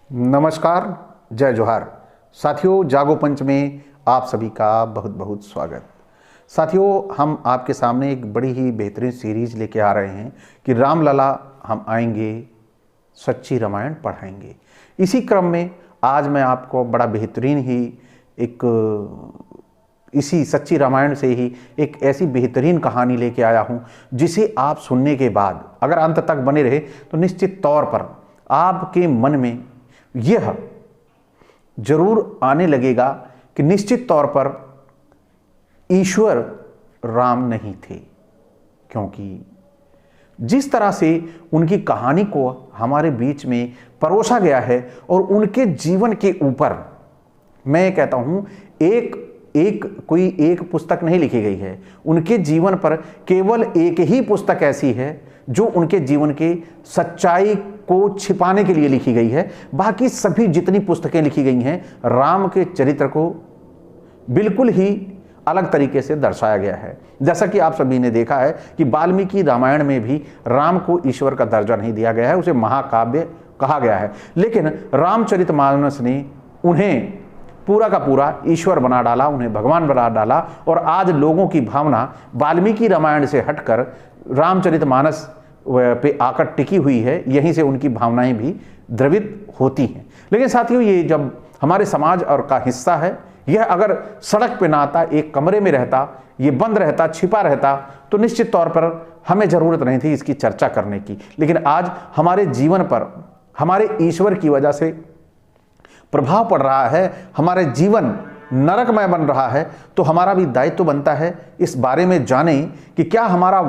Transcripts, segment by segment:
नमस्कार, जय जोहार। साथियों, जागो पंच में आप सभी का बहुत बहुत स्वागत। साथियों, हम आपके सामने एक बड़ी ही बेहतरीन सीरीज लेके आ रहे हैं कि रामलला हम आएंगे, सच्ची रामायण पढ़ाएंगे। इसी क्रम में आज मैं आपको बड़ा बेहतरीन ही इसी सच्ची रामायण से ही एक ऐसी बेहतरीन कहानी लेके आया हूँ जिसे आप सुनने के बाद अगर अंत तक बने रहे तो निश्चित तौर पर आपके मन में यह जरूर आने लगेगा कि निश्चित तौर पर ईश्वर राम नहीं थे, क्योंकि जिस तरह से उनकी कहानी को हमारे बीच में परोसा गया है और उनके जीवन के ऊपर मैं कहता हूं कोई एक पुस्तक नहीं लिखी गई है। उनके जीवन पर केवल एक ही पुस्तक ऐसी है जो उनके जीवन के सच्चाई को छिपाने के लिए लिखी गई है। बाकी सभी जितनी पुस्तकें लिखी गई हैं राम के चरित्र को बिल्कुल ही अलग तरीके से दर्शाया गया है। जैसा कि आप सभी ने देखा है कि वाल्मीकि रामायण में भी राम को ईश्वर का दर्जा नहीं दिया गया है, उसे महाकाव्य कहा गया है। लेकिन रामचरितमानस ने उन्हें पूरा का पूरा ईश्वर बना डाला, उन्हें भगवान बना डाला। और आज लोगों की भावना वाल्मीकि रामायण से हटकर रामचरितमानस पे आकर टिकी हुई है। यहीं से उनकी भावनाएं भी द्रवित होती हैं। लेकिन साथियों, ये जब हमारे समाज और का हिस्सा है, यह अगर सड़क पे ना आता, एक कमरे में रहता, ये बंद रहता, छिपा रहता, तो निश्चित तौर पर हमें जरूरत नहीं थी इसकी चर्चा करने की। लेकिन आज हमारे जीवन पर हमारे ईश्वर की वजह से प्रभाव पड़ रहा है, हमारे जीवन नरकमय बन रहा है, तो हमारा भी दायित्व बनता है इस बारे में जाने कि क्या हमारा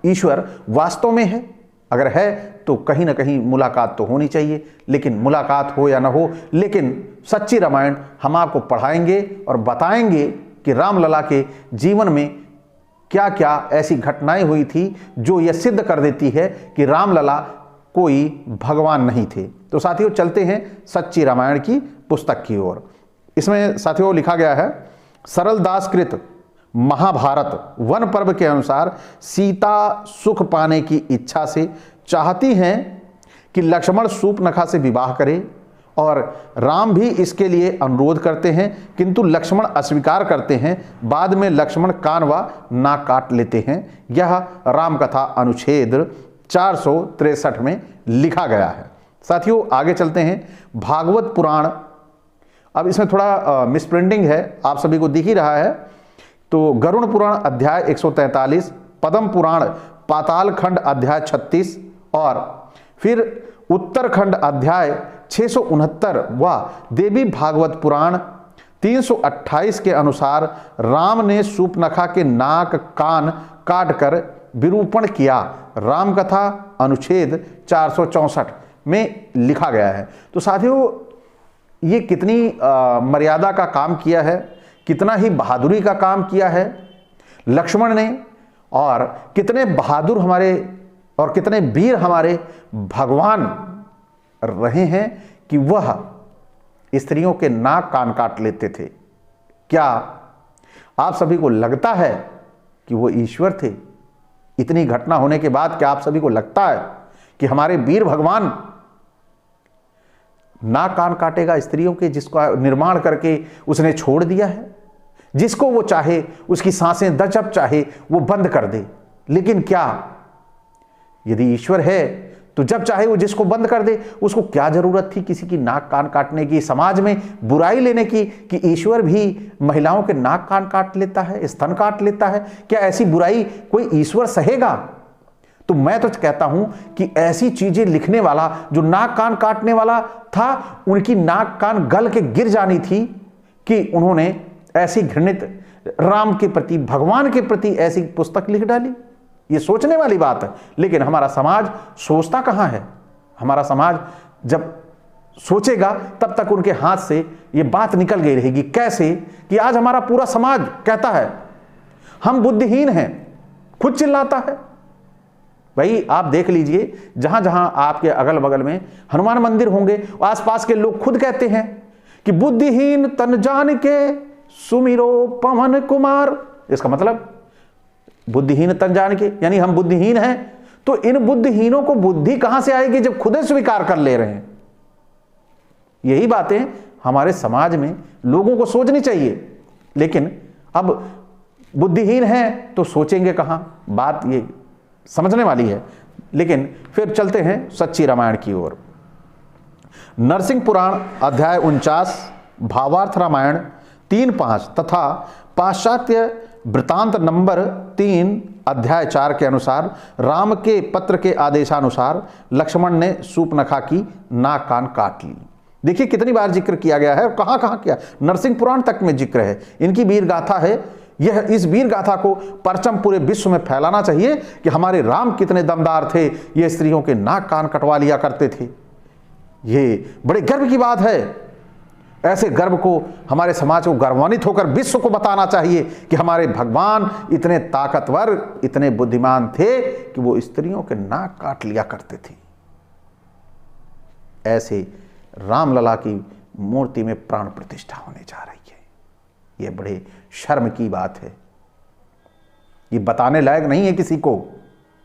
ईश्वर वास्तव में है। अगर है तो कहीं ना कहीं मुलाकात तो होनी चाहिए। लेकिन मुलाकात हो या ना हो, लेकिन सच्ची रामायण हम आपको पढ़ाएंगे और बताएंगे कि रामलला के जीवन में क्या क्या ऐसी घटनाएं हुई थी जो यह सिद्ध कर देती है कि रामलला कोई भगवान नहीं थे। तो साथियों, चलते हैं सच्ची रामायण की पुस्तक की ओर। इसमें साथियों लिखा गया है, सरल दास कृत महाभारत वन पर्व के अनुसार सीता सुख पाने की इच्छा से चाहती हैं कि लक्ष्मण शूर्पणखा से विवाह करे और राम भी इसके लिए अनुरोध करते हैं, किंतु लक्ष्मण अस्वीकार करते हैं। बाद में लक्ष्मण कान व नाक काट लेते हैं। यह राम कथा अनुच्छेद 463 में लिखा गया है। साथियों, आगे चलते हैं। भागवत पुराण, अब इसमें थोड़ा मिसप्रिंटिंग है, आप सभी को दिख ही रहा है। तो गरुड़ पुराण अध्याय 143, पद्म पुराण पाताल खंड अध्याय 36 और फिर उत्तरखंड अध्याय 669 व देवी भागवत पुराण 328 के अनुसार राम ने शूर्पणखा के नाक कान काटकर विरूपण किया। राम कथा अनुच्छेद 464 में लिखा गया है। तो साथियों, ये कितनी मर्यादा का काम किया है, कितना ही बहादुरी का काम किया है लक्ष्मण ने, और कितने बहादुर हमारे और कितने वीर हमारे भगवान रहे हैं कि वह स्त्रियों के नाक कान काट लेते थे। क्या आप सभी को लगता है कि वो ईश्वर थे? इतनी घटना होने के बाद क्या आप सभी को लगता है कि हमारे वीर भगवान नाक कान काटेगा स्त्रियों के, जिसका निर्माण करके उसने छोड़ दिया है, जिसको वो चाहे उसकी सांसें जब चाहे वो बंद कर दे। लेकिन क्या यदि ईश्वर है तो जब चाहे वो जिसको बंद कर दे, उसको क्या जरूरत थी किसी की नाक कान काटने की, समाज में बुराई लेने की कि ईश्वर भी महिलाओं के नाक कान काट लेता है, स्तन काट लेता है? क्या ऐसी बुराई कोई ईश्वर सहेगा? तो मैं तो कहता हूं कि ऐसी चीजें लिखने वाला जो नाक कान काटने वाला था, उनकी नाक कान गल के गिर जानी थी कि उन्होंने ऐसी घृणित राम के प्रति, भगवान के प्रति ऐसी पुस्तक लिख डाली। ये सोचने वाली बात है। लेकिन हमारा समाज सोचता कहां है? हमारा समाज जब सोचेगा तब तक उनके हाथ से ये बात निकल गई रहेगी। कैसे कि आज हमारा पूरा समाज कहता है हम बुद्धिहीन हैं, खुद चिल्लाता है। भाई, आप देख लीजिए, जहां जहां आपके अगल बगल में हनुमान मंदिर होंगे, आसपास के लोग खुद कहते हैं कि बुद्धिहीन तन जान के सुमिरो पवन कुमार। इसका मतलब बुद्धिहीन तन जान के, यानी हम बुद्धिहीन हैं। तो इन बुद्धिहीनों को बुद्धि कहां से आएगी जब खुद स्वीकार कर ले रहे हैं? यही बातें हमारे समाज में लोगों को सोचनी चाहिए, लेकिन अब बुद्धिहीन हैं तो सोचेंगे कहाँ, बात ये समझने वाली है। लेकिन फिर चलते हैं सच्ची रामायण की ओर। नरसिंह पुराण अध्याय 49, भावार्थ रामायण 3-5 तथा पाश्चात्य वृत्तांत नंबर 3 अध्याय 4 के अनुसार राम के पत्र के आदेशानुसार लक्ष्मण ने शूर्पणखा की नाक कान काट ली। देखिए कितनी बार जिक्र किया गया है और कहाँ कहाँ किया, नरसिंह पुराण तक में जिक्र है, इनकी वीर गाथा है। यह इस वीर गाथा को परचम पूरे विश्व में फैलाना चाहिए कि हमारे राम कितने दमदार थे, ये स्त्रियों के नाक कान कटवा लिया करते थे। ये बड़े गर्व की बात है। ऐसे गर्व को हमारे समाज को गर्वान्वित होकर विश्व को बताना चाहिए कि हमारे भगवान इतने ताकतवर, इतने बुद्धिमान थे कि वो स्त्रियों के नाक काट लिया करते थे। ऐसे रामलला की मूर्ति में प्राण प्रतिष्ठा होने जा रही है। यह बड़े शर्म की बात है। ये बताने लायक नहीं है किसी को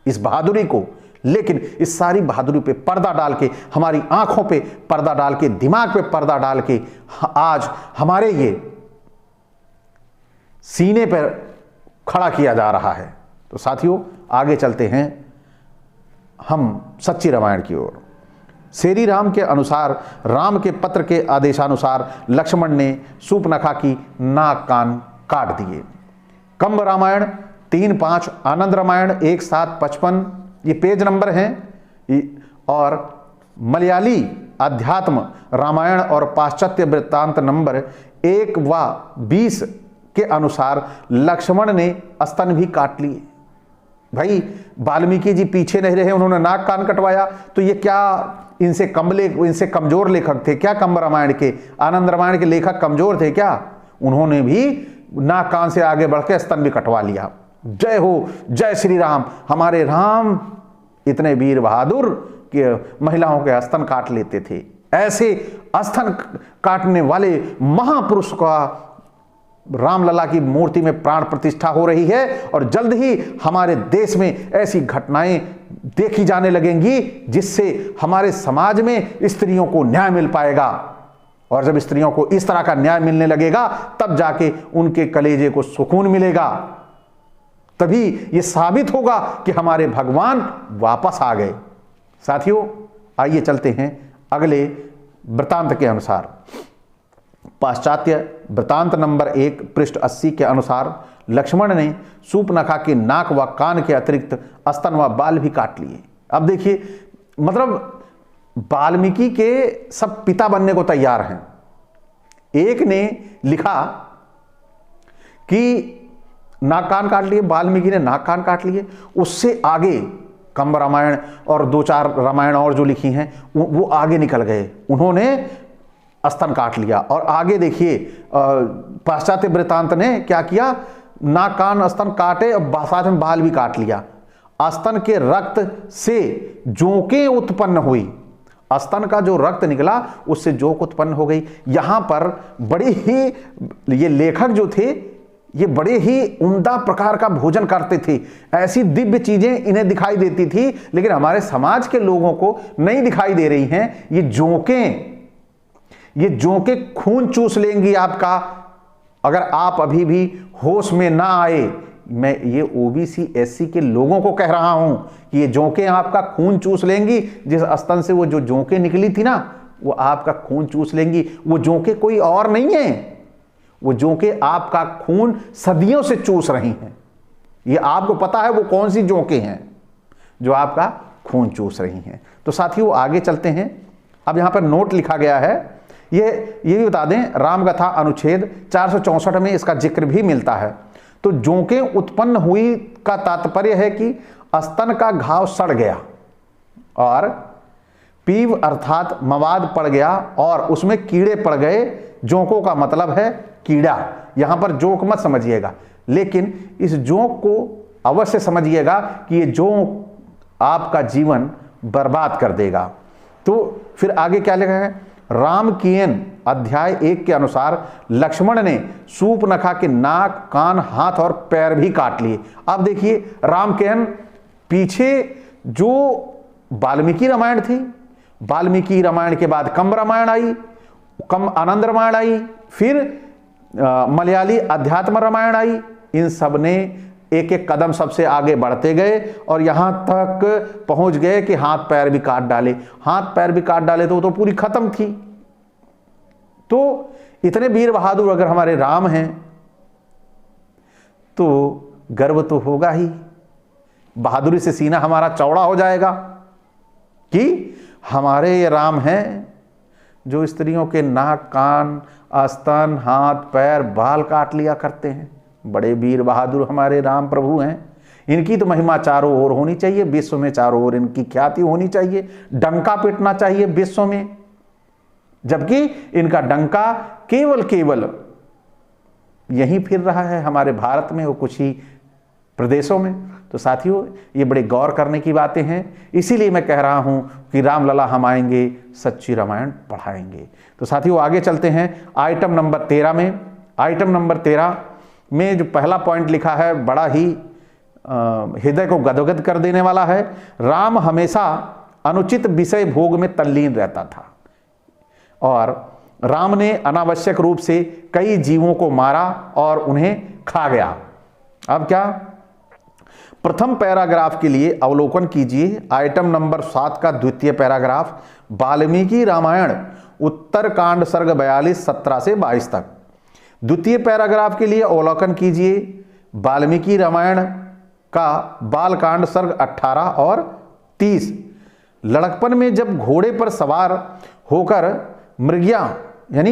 इस बहादुरी को, लेकिन इस सारी बहादुरी पे पर्दा डाल के, हमारी आंखों पे पर्दा डाल के, दिमाग पे पर्दा डाल के आज हमारे ये सीने पर खड़ा किया जा रहा है। तो साथियों आगे चलते हैं हम सच्ची रामायण की ओर। श्री राम के अनुसार राम के पत्र के आदेशानुसार लक्ष्मण ने शूर्पणखा की नाक कान काट दिए। कंब रामायण 3-5, आनंद रामायण 1-7-55 ये पेज नंबर हैं, और मलयाली अध्यात्म रामायण और पाश्चात्य वृत्तांत नंबर 1 व 20 के अनुसार लक्ष्मण ने स्तन भी काट लिए। भाई वाल्मीकि जी पीछे नहीं रहे, उन्होंने नाक कान कटवाया, तो ये क्या इनसे कमजोर लेखक थे क्या? कंब रामायण के, आनंद रामायण के लेखक कमजोर थे क्या? उन्होंने भी नाक कान से आगे बढ़ के स्तन भी कटवा लिया। जय हो, जय श्री राम। हमारे राम इतने वीर बहादुर कि महिलाओं के स्तन काट लेते थे। ऐसे स्तन काटने वाले महापुरुष का रामलला की मूर्ति में प्राण प्रतिष्ठा हो रही है, और जल्द ही हमारे देश में ऐसी घटनाएं देखी जाने लगेंगी जिससे हमारे समाज में स्त्रियों को न्याय मिल पाएगा। और जब स्त्रियों को इस तरह का न्याय मिलने लगेगा तब जाके उनके कलेजे को सुकून मिलेगा, तभी यह साबित होगा कि हमारे भगवान वापस आ गए। साथियों आइए चलते हैं अगले वृत्तांत के अनुसार। पाश्चात्य वृत्तांत नंबर 1 पृष्ठ 80 के अनुसार लक्ष्मण ने शूर्पणखा के नाक व कान के अतिरिक्त स्तन व बाल भी काट लिए। अब देखिए, मतलब वाल्मीकि के सब पिता बनने को तैयार हैं। एक ने लिखा कि नाक कान काट लिए, वाल्मीकि ने नाक कान काट लिए। उससे आगे कंब रामायण और 2-4 रामायण और जो लिखी हैं वो आगे निकल गए, उन्होंने स्तन काट लिया। और आगे देखिए पाश्चात्य वृत्तांत ने क्या किया, नाक कान स्तन काटे और साथ में बाल भी काट लिया। स्तन के रक्त से जोंकें उत्पन्न हुई, स्तन का जो रक्त निकला उससे जोंक उत्पन्न हो गई। यहां पर बड़े ही ये लेखक जो थे ये बड़े ही उम्दा प्रकार का भोजन करते थे, ऐसी दिव्य चीजें इन्हें दिखाई देती थी, लेकिन हमारे समाज के लोगों को नहीं दिखाई दे रही हैं। ये जोंकें खून चूस लेंगी आपका, अगर आप अभी भी होश में ना आए। मैं ये ओबीसी एससी के लोगों को कह रहा हूं कि ये जोंकें आपका खून चूस लेंगी। जिस स्तन से वो जो जोंकें निकली थी ना, वो आपका खून चूस लेंगी। वो जोंकें कोई और नहीं है, वो जोंकें आपका खून सदियों से चूस रही हैं। ये आपको पता है वो कौन सी जोंकें हैं जो आपका खून चूस रही हैं। तो साथियों आगे चलते हैं। अब यहां पर नोट लिखा गया है, ये भी बता दें, रामकथा अनुच्छेद 464 में इसका जिक्र भी मिलता है। तो जोंकें उत्पन्न हुई का तात्पर्य है कि स्तन का घाव सड़ गया और पीव अर्थात मवाद पड़ गया और उसमें कीड़े पड़ गए। जोंकों का मतलब है कीड़ा, यहां पर जोंक मत समझिएगा, लेकिन इस जोंक को अवश्य समझिएगा कि ये जोंक आपका जीवन बर्बाद कर देगा। तो फिर आगे क्या लिखा है, रामकीयन अध्याय 1 के अनुसार लक्ष्मण ने शूर्पणखा के नाक, कान, हाथ और पैर भी काट लिए। अब देखिए रामकीयन, पीछे जो वाल्मीकि रामायण थी, वाल्मीकि रामायण के बाद कंब रामायण आई, कम आनंद रामायण आई, फिर मलयाली अध्यात्म रामायण आई। इन सब ने एक एक कदम सबसे आगे बढ़ते गए और यहां तक पहुंच गए कि हाथ पैर भी काट डाले। हाथ पैर भी काट डाले तो पूरी खत्म थी। तो इतने वीर बहादुर अगर हमारे राम हैं तो गर्व तो होगा ही, बहादुरी से सीना हमारा चौड़ा हो जाएगा कि हमारे ये राम हैं जो स्त्रियों के नाक, कान, आस्तन, हाथ, पैर, बाल काट लिया करते हैं। बड़े वीर बहादुर हमारे राम प्रभु हैं। इनकी तो महिमा चारों ओर होनी चाहिए, विश्व में चारों ओर इनकी ख्याति होनी चाहिए, डंका पिटना चाहिए विश्व में, जबकि इनका डंका केवल यहीं फिर रहा है हमारे भारत में और कुछ ही प्रदेशों में। तो साथियों, ये बड़े गौर करने की बातें हैं। इसीलिए मैं कह रहा हूं कि रामलला हम आएंगे, सच्ची रामायण पढ़ाएंगे। तो साथियों, आगे चलते हैं आइटम नंबर 13 में। आइटम नंबर 13 में जो पहला पॉइंट लिखा है बड़ा ही हृदय को गदगद कर देने वाला है। राम हमेशा अनुचित विषय भोग में तल्लीन रहता था और राम ने अनावश्यक रूप से कई जीवों को मारा और उन्हें खा गया। अब क्या, प्रथम पैराग्राफ के लिए अवलोकन कीजिए आइटम नंबर 7 का द्वितीय पैराग्राफ, वाल्मीकि रामायण उत्तरकांड सर्ग 42 17 से 22 तक। द्वितीय पैराग्राफ के लिए अवलोकन कीजिए वाल्मीकि रामायण का बालकांड सर्ग 18 और 30। लड़कपन में जब घोड़े पर सवार होकर मृगया यानी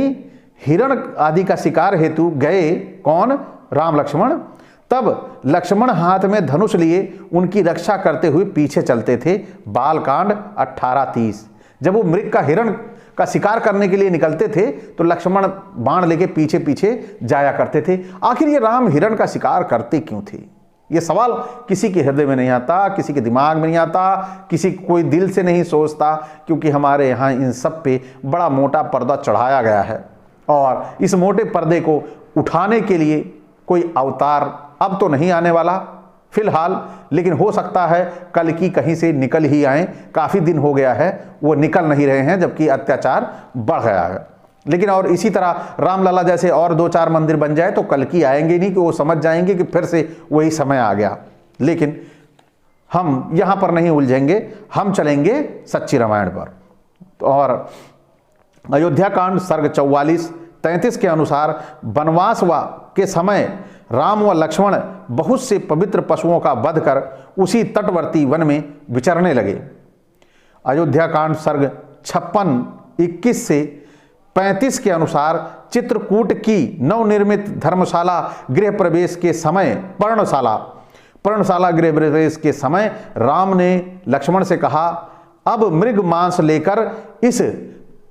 हिरण आदि का शिकार हेतु गए कौन, राम लक्ष्मण, तब लक्ष्मण हाथ में धनुष लिए उनकी रक्षा करते हुए पीछे चलते थे। बालकांड 18-30। जब वो मृग का, हिरण का शिकार करने के लिए निकलते थे तो लक्ष्मण बाण लेके पीछे पीछे जाया करते थे। आखिर ये राम हिरण का शिकार करते क्यों थे? ये सवाल किसी के हृदय में नहीं आता, किसी के दिमाग में नहीं आता, किसी कोई दिल से नहीं सोचता, क्योंकि हमारे यहाँ इन सब पे बड़ा मोटा पर्दा चढ़ाया गया है और इस मोटे पर्दे को उठाने के लिए कोई अवतार अब तो नहीं आने वाला फिलहाल, लेकिन हो सकता है कल की कहीं से निकल ही आए। काफ़ी दिन हो गया है वो निकल नहीं रहे हैं, जबकि अत्याचार बढ़ गया है। लेकिन और इसी तरह रामलला जैसे और 2-4 मंदिर बन जाए तो कल की आएंगे नहीं कि वो समझ जाएंगे कि फिर से वही समय आ गया। लेकिन हम यहाँ पर नहीं उलझेंगे, हम चलेंगे सच्ची रामायण पर। और अयोध्या कांड सर्ग 44-33 के अनुसार वनवास के समय राम व लक्ष्मण बहुत से पवित्र पशुओं का वध कर उसी तटवर्ती वन में विचरने लगे। अयोध्या कांड सर्ग 56-21 से 35 के अनुसार चित्रकूट की नवनिर्मित धर्मशाला गृह प्रवेश के समय पर्णशाला गृह प्रवेश के समय राम ने लक्ष्मण से कहा, अब मृग मांस लेकर इस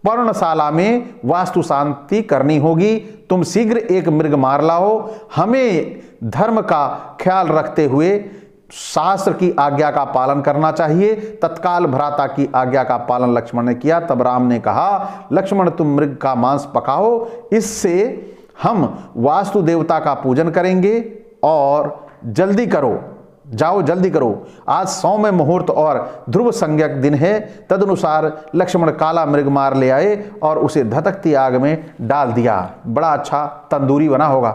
पर्णशाला में वास्तु शांति करनी होगी। तुम शीघ्र एक मृग मार लाओ। हमें धर्म का ख्याल रखते हुए शास्त्र की आज्ञा का पालन करना चाहिए। तत्काल भ्राता की आज्ञा का पालन लक्ष्मण ने किया। तब राम ने कहा, लक्ष्मण तुम मृग का मांस पकाओ, इससे हम वास्तु देवता का पूजन करेंगे और जल्दी करो, जाओ जल्दी करो। आज सौम्य मुहूर्त और ध्रुव संज्ञक दिन है। तदनुसार लक्ष्मण काला मृग मार ले आए और उसे धधकती आग में डाल दिया। बड़ा अच्छा तंदूरी बना होगा।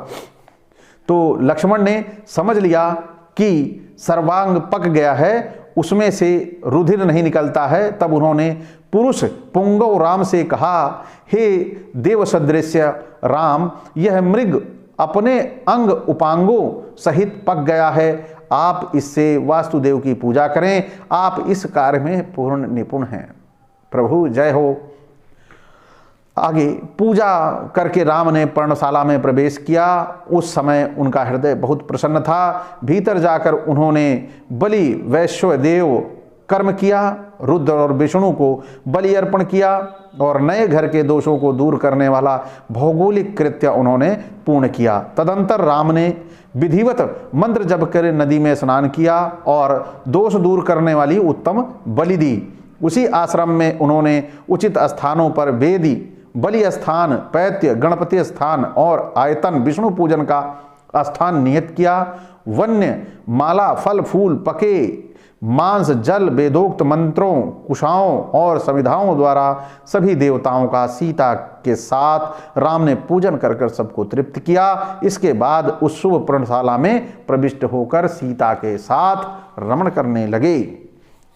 तो लक्ष्मण ने समझ लिया कि सर्वांग पक गया है, उसमें से रुधिर नहीं निकलता है। तब उन्होंने पुरुष पुंगव राम से कहा, हे देव सदृश्य राम, यह मृग अपने अंग उपांगों सहित पक गया है। आप इससे वास्तुदेव की पूजा करें। आप इस कार्य में पूर्ण निपुण हैं। प्रभु जय हो। आगे पूजा करके राम ने पर्णशाला में प्रवेश किया। उस समय उनका हृदय बहुत प्रसन्न था। भीतर जाकर उन्होंने बलि वैश्वदेव कर्म किया, रुद्र और विष्णु को बलि अर्पण किया और नए घर के दोषों को दूर करने वाला भौगोलिक कृत्य उन्होंने पूर्ण किया। तदंतर राम ने विधिवत मंत्र जप कर नदी में स्नान किया और दोष दूर करने वाली उत्तम बलि दी। उसी आश्रम में उन्होंने उचित स्थानों पर वेदी, बलि स्थान, पैत्य, गणपति स्थान और आयतन विष्णु पूजन का स्थान नियत किया। वन्य, माला, फल फूल, पके मांस जल वेदोक्त मंत्रों, कुशाओं और संविधाओं द्वारा सभी देवताओं का सीता के साथ राम ने पूजन कर कर सबको तृप्त किया। इसके बाद उस शुभ पर्णशाला में प्रविष्ट होकर सीता के साथ रमण करने लगे।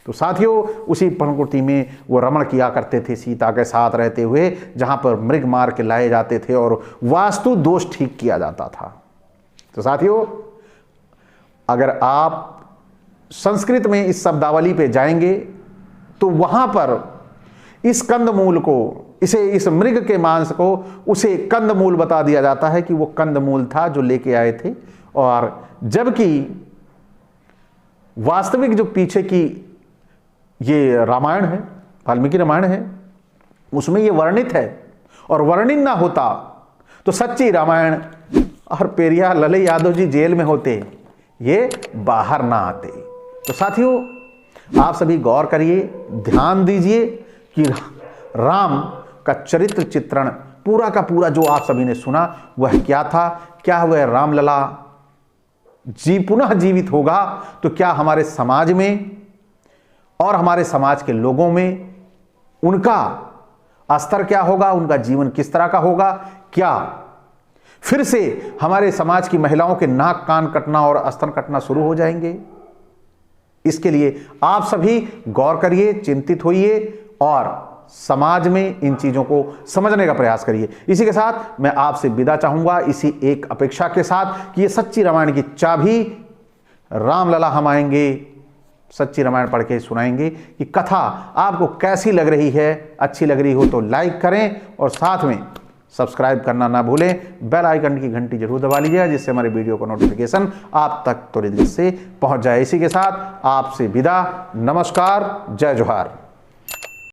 तो साथियों, उसी पर्णकुटी में वो रमण किया करते थे सीता के साथ रहते हुए, जहां पर मृग मार के लाए जाते थे और वास्तु दोष ठीक किया जाता था। तो साथियों, अगर आप संस्कृत में इस शब्दावली पे जाएंगे तो वहां पर इस कंदमूल को, इस मृग के मांस को उसे कंदमूल बता दिया जाता है कि वो कंदमूल था जो लेके आए थे। और जबकि वास्तविक जो पीछे की ये रामायण है, वाल्मीकि रामायण है, उसमें ये वर्णित है, और वर्णित ना होता तो सच्ची रामायण और पेरिया लले यादव जी जेल में होते, ये बाहर ना आते। तो साथियों, आप सभी गौर करिए, ध्यान दीजिए कि राम का चरित्र चित्रण पूरा का पूरा जो आप सभी ने सुना वह क्या था। क्या वह रामलला पुनः जीवित होगा तो क्या हमारे समाज में और हमारे समाज के लोगों में उनका स्तर क्या होगा, उनका जीवन किस तरह का होगा? क्या फिर से हमारे समाज की महिलाओं के नाक कान कटना और स्तन कटना शुरू हो जाएंगे? इसके लिए आप सभी गौर करिए, चिंतित होइए और समाज में इन चीजों को समझने का प्रयास करिए। इसी के साथ मैं आपसे विदा चाहूंगा, इसी एक अपेक्षा के साथ कि ये सच्ची रामायण की चाबी रामलला हम आएंगे, सच्ची रामायण पढ़ के सुनाएंगे कि कथा आपको कैसी लग रही है। अच्छी लग रही हो तो लाइक करें और साथ में सब्सक्राइब करना ना भूलें। बेल आइकन की घंटी जरूर दबा लीजिएगा जिससे हमारे वीडियो का नोटिफिकेशन आप तक त्वरित से पहुंच जाए। इसी के साथ आपसे विदा, नमस्कार, जय जोहार।